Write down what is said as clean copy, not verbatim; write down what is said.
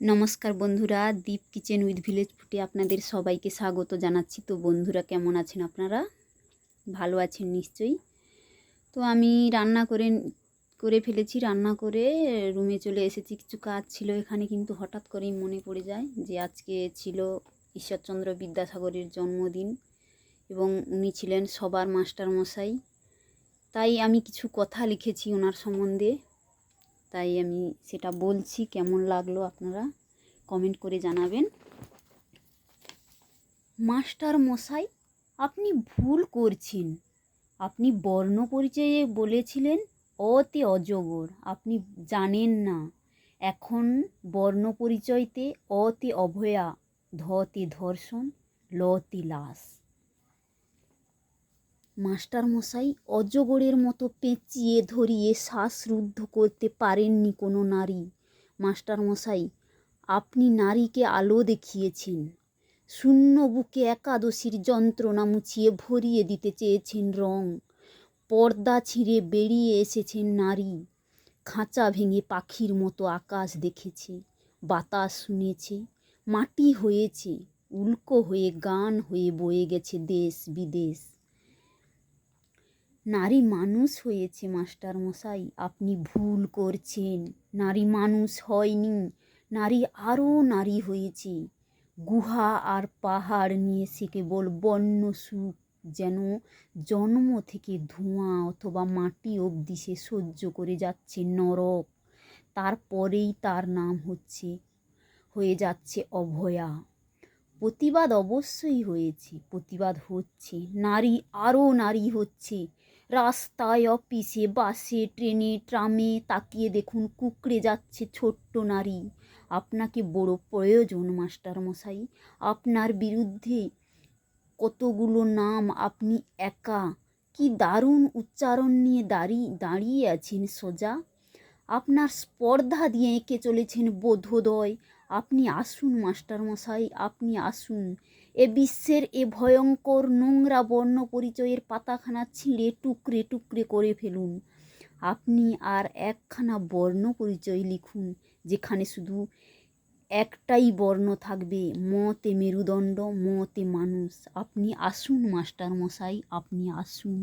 নমস্কার বন্ধুরা, দীপ kitchen with village ফুডে আপনাদের সবাইকে স্বাগত জানাচ্ছি। তো বন্ধুরা, কেমন আছেন আপনারা? ভালো আছেন নিশ্চয়ই। তো আমি রান্না করে ফেলেছি। রান্না করে রুমে চলে এসেছি। কিছু কাজ ছিল এখানে, কিন্তু হঠাৎ করেই মনে পড়ে যায় যে আজকে ছিল ঈশ্বরচন্দ্র বিদ্যাসাগরের জন্মদিন এবং উনি ছিলেন সবার মাস্টার মশাই। তাই আমি কিছু কথা লিখেছি ওনার সম্বন্ধে, তাই আমি সেটা বলছি। কেমন লাগলো আপনারা কমেন্ট করে জানাবেন। মাস্টার মশাই, আপনি ভুল করছেন। আপনি বর্ণ পরিচয়ে বলেছিলেন অতে অজগর। আপনি জানেন না, এখন বর্ণ পরিচয়তে অতে অভয়া, ধতে ধর্ষণ, লতে লাশ। মাস্টার মশাই, অজগরের মতো পেঁচিয়ে ধরিয়ে শ্বাসরুদ্ধ করতে পারেননি কোনো নারী। মাস্টার মশাই, আপনি নারীকে আলো দেখিয়েছেন। শূন্য বুকে একাদশীর যন্ত্রণা মুছিয়ে ভরিয়ে দিতে চেয়েছেন রং। পর্দা ছিঁড়ে বেরিয়ে এসেছেন নারী। খাঁচা ভেঙে পাখির মতো আকাশ দেখেছে, বাতাস শুনেছে, মাটি হয়েছে, উল্কো হয়ে গান হয়ে বয়ে গেছে দেশ বিদেশ। নারী মানুষ হয়েছে। মাস্টার মশাই, আপনি ভুল করছেন। নারী মানুষ হয়নি, নারী আরও নারী হয়েছে। গুহা আর পাহাড় নিয়ে সে কেবল বন্য সুখ, যেন জন্ম থেকে ধোঁয়া অথবা মাটি অবধি সে সহ্য করে যাচ্ছে নরক। তারপরেই তার নাম হয়ে যাচ্ছে অভয়া। প্রতিবাদ অবশ্যই হয়েছে, প্রতিবাদ হচ্ছে। নারী আরও নারী হচ্ছে। রাস্তায়, অফিসে, বাসে, ট্রেনে, ট্রামে তাকিয়ে দেখুন, কুঁকড়ে যাচ্ছে ছোট্ট নারী। আপনাকে বড় প্রয়োজন মাস্টার মশাই। আপনার বিরুদ্ধে কতগুলো নাম, আপনি একা। কি দারুণ উচ্চারণ নিয়ে দাঁড়িয়ে আছেন সোজা। আপনার স্পর্ধা দিয়ে এঁকে চলেছেন বোধোদয়। আপনি আসুন মাস্টার মশাই, আপনি আসুন। এ বিশ্বের এ ভয়ঙ্কর নোংরা বর্ণ পরিচয়ের পাতাখানা ছিঁড়ে টুকরে টুকরে করে ফেলুন। আপনি আর একখানা বর্ণ পরিচয় লিখুন, যেখানে শুধু একটাই বর্ণ থাকবে, মতে মেরুদণ্ড, মতে মানুষ। আপনি আসুন মাস্টার মশাই, আপনি আসুন।